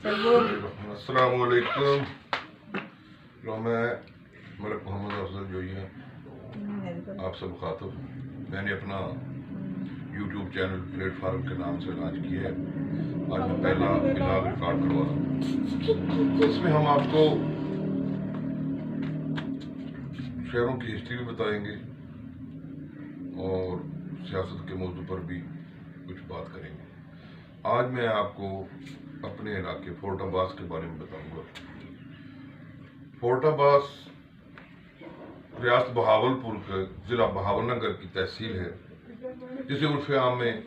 अस्सलाम वालेकुम। मैं मलिक मोहम्मद अफजल जोई है आप सब मुखातब। मैंने अपना यूट्यूब चैनल प्लेटफार्म के नाम से लॉन्च किया है। आज मैं पहला व्लॉग रिकॉर्ड करवा रहा हूँ। इसमें हम आपको शहरों की हिस्ट्री भी बताएंगे और सियासत के मौजू पर भी कुछ बात करेंगे। आज मैं आपको अपने इलाके फोर्ट अब्बास के बारे में बताऊंगा। फोर्ट अब्बास रियासत बहावलपुर के ज़िला बहावलनगर की तहसील है, जिसे उर्फ आम में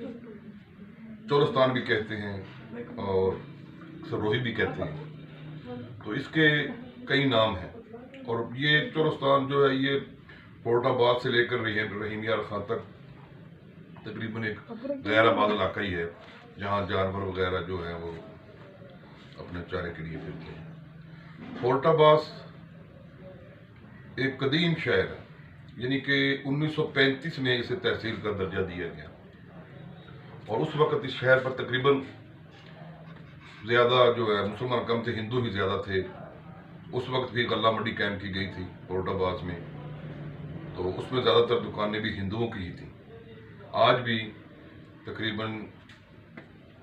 चौरस्तान भी कहते हैं और सरोही भी कहते हैं। तो इसके कई नाम हैं और ये चौरस्तान जो है ये फोर्ट अब्बास से लेकर रहीम यार खां तक तकरीबन एक गैर आबाद इलाका ही है, जहाँ जानवर वगैरह जो है वो अपने चारे के लिए फिरते हैं। फोर्ट अब्बास एक कदीम शहर है, यानी कि 1935 में इसे तहसील का दर्जा दिया गया और उस वक्त इस शहर पर तकरीबन ज़्यादा जो है मुसलमान कम थे, हिंदू ही ज़्यादा थे। उस वक्त भी गल्ला मंडी कायम की गई थी फोर्ट अब्बास में, तो उसमें ज़्यादातर दुकानें भी हिंदुओं की ही थी। आज भी तकरीबन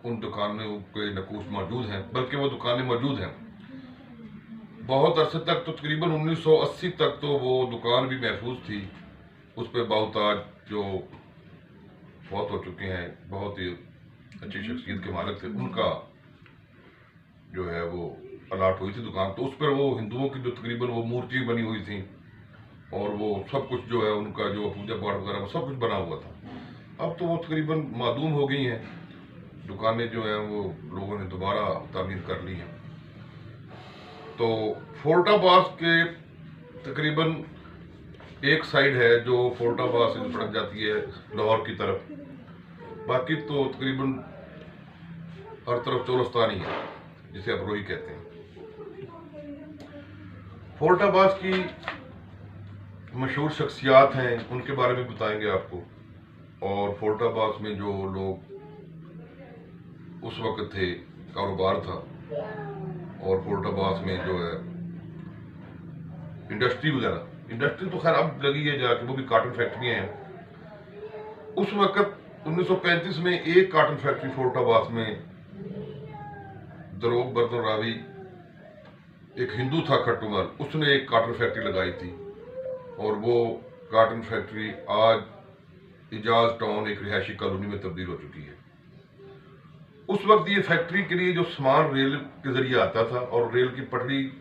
उन दुकानों के नकूश मौजूद हैं, बल्कि वो दुकानें मौजूद हैं। बहुत अरसे तक तो तकरीबन 1980 तक तो वो दुकान भी महफूज थी। उस पर बाउताज जो बहुत हो चुके हैं, बहुत ही अच्छी शख्सियत के मालिक थे, उनका जो है वो अलाट हुई थी दुकान। तो उस पर वो हिंदुओं की जो तकरीबन वो मूर्ति बनी हुई थी और वो सब कुछ जो है उनका जो पूजा पाठ वगैरह वो सब कुछ बना हुआ था। अब तो वो तकरीबन मादूम हो गई हैं दुकानें, जो हैं वो लोगों ने दोबारा तामीर कर ली हैं। तो फोर्ट अब्बास के तकरीबन एक साइड है जो फोर्ट अब्बास से सड़क जाती है लाहौर की तरफ, बाकी तो तकरीबन हर तरफ चौरस्तान ही है, जिसे आप रोही कहते हैं। फोर्ट अब्बास की मशहूर शख्सियात हैं, उनके बारे में बताएंगे आपको। और फोर्ट अब्बास में जो लोग उस वक्त थे, कारोबार था, और फोर्ट अब्बास में जो है इंडस्ट्री तो खैर अब लगी है जाके, वो भी काटन फैक्ट्रियां हैं। उस वक्त 1935 में एक काटन फैक्ट्री फोर्ट अब्बास में दरोग बर्दन रावी एक हिंदू था खट्टूमल, उसने एक काटन फैक्ट्री लगाई थी और वो काटन फैक्ट्री आज इजाज टाउन एक रिहायशी कॉलोनी में तब्दील हो चुकी है। उस वक्त ये फैक्ट्री के लिए जो सामान रेल के जरिए आता था और रेल की पटरी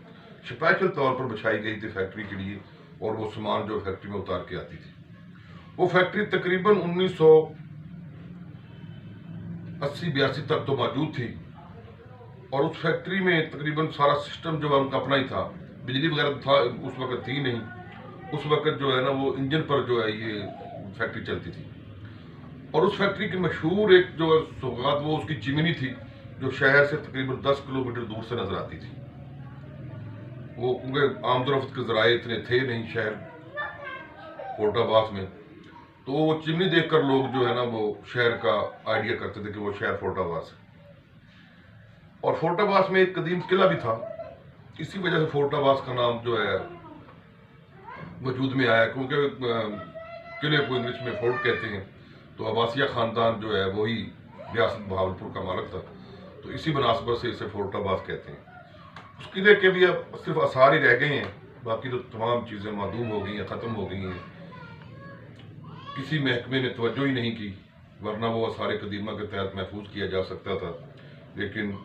स्पेशल तौर पर बिछाई गई थी फैक्ट्री के लिए, और वो सामान जो फैक्ट्री में उतार के आती थी। वो फैक्ट्री तकरीबन 1980-82 तक तो मौजूद थी और उस फैक्ट्री में तकरीबन सारा सिस्टम जो है उनका अपना ही था। बिजली वगैरह था उस वक्त थी नहीं। उस वक्त जो है ना वो इंजन पर जो है ये फैक्ट्री चलती थी। और उस फैक्ट्री की मशहूर एक जो सौगात वो उसकी चिमनी थी, जो शहर से तकरीबन 10 किलोमीटर दूर से नजर आती थी। वो क्योंकि आमदोरफ्त के जराए इतने थे नहीं शहर फोर्ट अब्बास में, तो वो चिमनी देखकर लोग जो है ना वो शहर का आइडिया करते थे कि वो शहर फोर्ट अब्बास है। और फोर्ट अब्बास में एक कदीम किला भी था, इसी वजह से फोर्ट अब्बास का नाम जो है वजूद में आया, क्योंकि किले को इंग्लिश में फोर्ट कहते हैं। तो अब्बासिया खानदान जो है वही रियासत बहावलपुर का मालिक था, तो इसी मुनासबत से इसे फोर्ट अब्बास कहते हैं। उस किले के भी अब सिर्फ आसार ही रह गए हैं, बाकी तो तमाम चीज़ें मादूम हो गई हैं, ख़त्म हो गई हैं। किसी महकमे ने तवज्जो ही नहीं की, वरना वो आसार कदीमा के तहत महफूज किया जा सकता था। लेकिन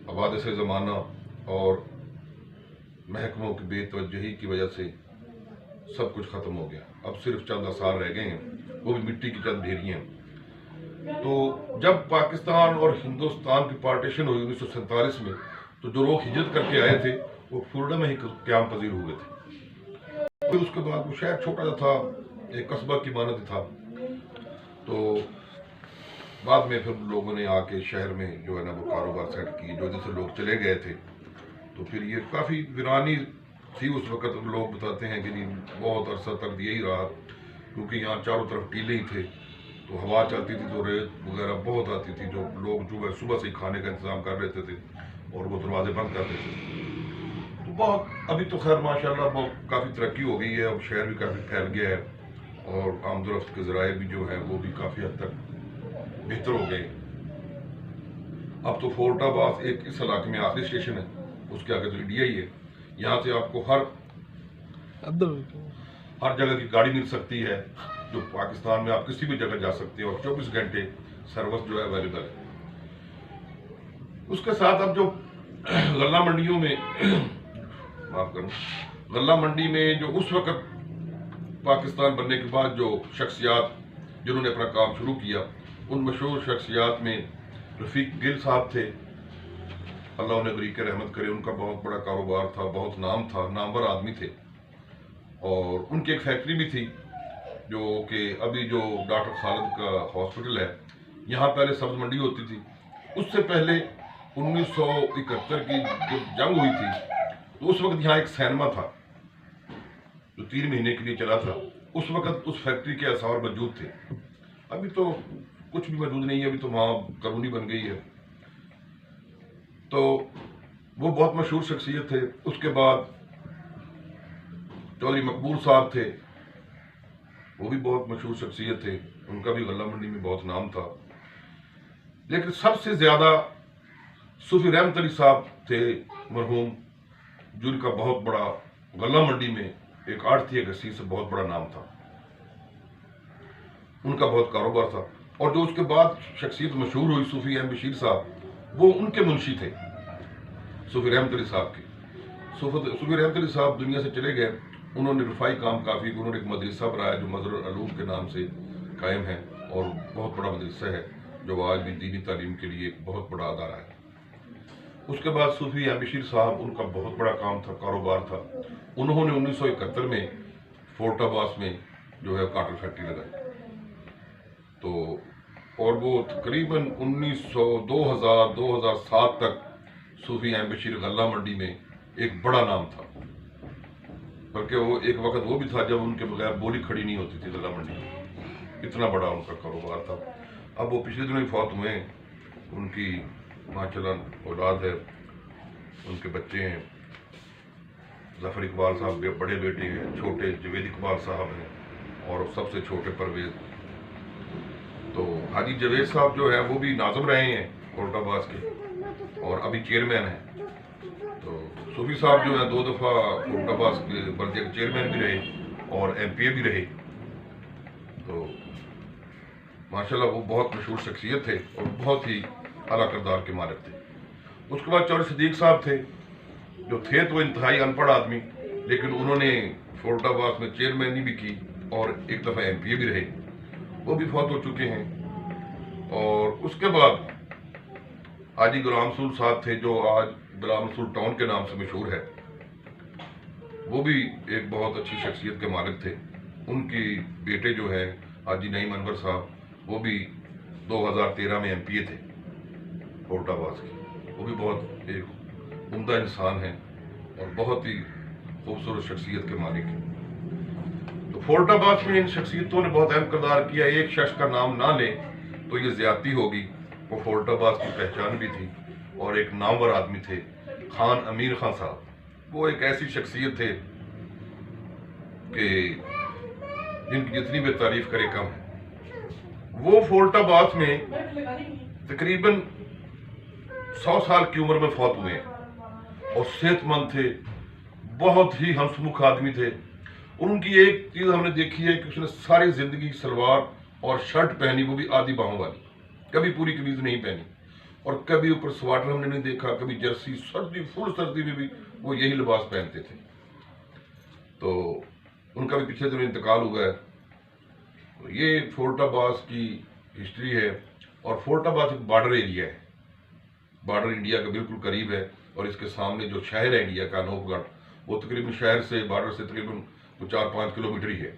हवादिस ज़माना और महकमों की बेतवज्जही की वजह से सब कुछ ख़त्म हो गया। अब सिर्फ चंद आसार रह गए हैं, वो भी मिट्टी की चंद ढेरियाँ। तो जब पाकिस्तान और हिंदुस्तान की पार्टीशन हुई 1947 में, तो जो लोग हिजरत करके आए थे वो फ्लोरिडा में ही क़याम पजीर हुए थे। फिर उसके बाद वो शहर छोटा सा था, एक कस्बा की मानद था। तो बाद में फिर लोगों ने आके शहर में जो है ना वो कारोबार सेट किए, जो जैसे लोग चले गए थे। तो फिर ये काफ़ी वीरानी थी उस वक़्त। लोग बताते हैं कि नहीं बहुत अरसा तक यही रहा, क्योंकि यहाँ चारों तरफ टीले ही थे, तो हवा चलती थी तो रेत वगैरह बहुत आती थी, जो लोग जो है सुबह से ही खाने का इंतज़ाम कर लेते थे। और वो दरवाजे बंद कर देते थे। तो बहुत अभी तो खैर माशाल्लाह बहुत काफ़ी तरक्की हो गई है, अब शहर भी काफ़ी फैल गया है और आमदोरफ्त के ज़राए भी जो हैं वो भी काफ़ी हद तक बेहतर हो गए। अब तो फोर्ट आबाद एक इस इलाके में आखिरी स्टेशन है, उसके आगे तो इंडिया ही है। यहाँ से आपको हर जगह की गाड़ी मिल सकती है, जो पाकिस्तान में आप किसी भी जगह जा सकते हैं और 24 घंटे सर्विस जो है अवेलेबल है। उसके साथ अब जो गल्ला मंडियों में माफ करना, गल्ला मंडी में जो उस वक्त पाकिस्तान बनने के बाद जो शख्सियात जिन्होंने अपना काम शुरू किया, उन मशहूर शख्सियात में रफ़ीक गिल साहब थे, अल्लाह उन्हें गरीक रहमत करे। उनका बहुत बड़ा कारोबार था, बहुत नाम था, नामवर आदमी थे। और उनकी एक फैक्ट्री भी थी जो कि अभी जो डॉक्टर खालिद का हॉस्पिटल है, यहाँ पहले सब्ज़ मंडी होती थी। उससे पहले 1971 की जब जंग हुई थी तो उस वक्त यहाँ एक सिनेमा था जो 3 महीने के लिए चला था। उस वक्त उस फैक्ट्री के आसार मौजूद थे। अभी तो कुछ भी मौजूद नहीं है, अभी तो वहाँ कॉलोनी बन गई है। तो वो बहुत मशहूर शख्सियत थे। उसके बाद चौधरी मकबूल साहब थे, वो भी बहुत मशहूर शख्सियत थे, उनका भी गल्ला मंडी में बहुत नाम था। लेकिन सबसे ज़्यादा सूफी रहमत अली साहब थे मरहूम, जिनका बहुत बड़ा गल्ला मंडी में एक आड़ती गसी से बहुत बड़ा नाम था, उनका बहुत कारोबार था। और जो उसके बाद शख्सियत मशहूर हुई सूफी एम बशीर साहब, वो उनके मुंशी थे सूफी रहमत अली साहब के। सूफी रहमत अली साहब दुनिया से चले गए। उन्होंने रफाई काम काफ़ी, उन्होंने एक मदरसा बनाया जो मज़हरुल उलूम के नाम से कायम है और बहुत बड़ा मदरसा है जो आज भी दीनी तालीम के लिए एक बहुत बड़ा अदारा है। उसके बाद सूफी एम बशीर साहब, उनका बहुत बड़ा काम था, कारोबार था। उन्होंने 1971 में फोर्ट आबाद में जो है काटन फैक्ट्री लगाई। तो और वो तकरीबन 2007 तक सूफी एम बशीर गल्ला मंडी में एक बड़ा नाम था। बल्कि वो एक वक्त वो भी था जब उनके बगैर बोली खड़ी नहीं होती थी गल्ला मंडी में, इतना बड़ा उनका कारोबार था। अब वो पिछले दिनों ही फौत हुए हैं। उनकी माशाल्लाह औलाद है, उनके बच्चे हैं। जफर इकबाल साहब बड़े बेटे हैं, छोटे जवेद इकबाल साहब हैं और सबसे छोटे परवेज। तो हाजी जवेद साहब जो है वो भी नाज़िम रहे हैं फोर्ट आबाद के और अभी चेयरमैन हैं। तो सूफी साहब जो है 2 दफ़ा फोर्ट आबाद के बल्दिया के चेयरमैन भी रहे और MPA भी रहे। तो माशाल्लाह वो बहुत मशहूर शख्सियत थे और बहुत ही आला किरदार के मालिक थे। उसके बाद चौधरी सिद्दीक साहब थे, जो थे तो इंतहाई अनपढ़ आदमी, लेकिन उन्होंने फोर्ट आबाद में चेयरमैनी भी की और एक दफ़ा MPA भी रहे, वो भी फौत हो चुके हैं। और उसके बाद हाजी गुलाम रसूल साहब थे, जो आज गुलाम रसूल टाउन के नाम से मशहूर है। वो भी एक बहुत अच्छी शख्सियत के मालिक थे। उनकी बेटे जो है हाजी नईम अनवर साहब, वो भी 2013 में MPA थे फोर्ट आबाद के। वो भी बहुत एक उम्दा इंसान है और बहुत ही खूबसूरत शख्सियत के मालिक हैं। तो फोर्ट आबाद में इन शख्सियतों ने बहुत अहम किरदार किया। एक शख्स का नाम ना लें तो ये ज्यादती होगी। वो फोर्ट आबाद की पहचान भी थी और एक नामवर आदमी थे, खान अमीर खान साहब। वो एक ऐसी शख्सियत थे कि जिनकी जितनी भी तारीफ करे कम है। वो फोर्ट आबाद में तकरीबन 100 साल की उम्र में फौत हुए और सेहतमंद थे, बहुत ही हंसमुख आदमी थे। और उनकी एक चीज़ हमने देखी है कि उसने सारी ज़िंदगी सलवार और शर्ट पहनी, वो भी आधी बाहों वाली, कभी पूरी कमीज नहीं पहनी और कभी ऊपर स्वेटर हमने नहीं देखा, कभी जर्सी। सर्दी, फुल सर्दी में भी वो यही लिबास पहनते थे। तो उनका भी पिछले दिनों इंतकाल हुआ है। तो ये फोर्ट आबाद की हिस्ट्री है। और फोर्ट आबाद एक बॉर्डर एरिया है, बॉर्डर इंडिया के बिल्कुल करीब है। और इसके सामने जो शहर है इंडिया का अनूपगढ़, वो तकरीबन शहर से, बॉर्डर से तकरीबन 4-5 किलोमीटर ही है।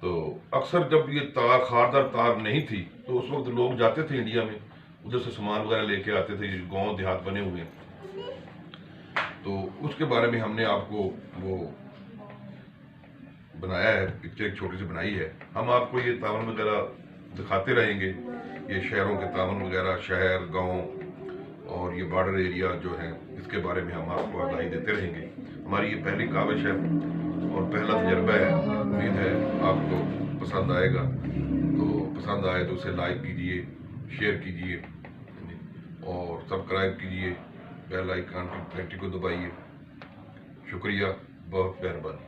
तो अक्सर जब ये तार, खारदार तार नहीं थी, तो उस वक्त लोग जाते थे इंडिया में, उधर से सामान वगैरह लेके आते थे। गांव देहात बने हुए हैं, तो उसके बारे में हमने आपको वो बनाया है, पिक्चर एक छोटी सी बनाई है। हम आपको ये तावन वगैरह दिखाते रहेंगे, ये शहरों के तावन वगैरह, शहर, गांव اور یہ بارڈر ایریا جو ہے اس کے بارے میں ہم آپ کو آگاہی دیتے رہیں گے. ہماری یہ پہلی کاوش ہے اور پہلا تجربہ ہے. امید ہے آپ کو پسند آئے گا. تو پسند آئے تو اسے لائک کیجئے، شیئر کیجئے اور سبسکرائب کیجئے، بیل آئیکن کی گھنٹی کو دبائیے. شکریہ، بہت مہربانی.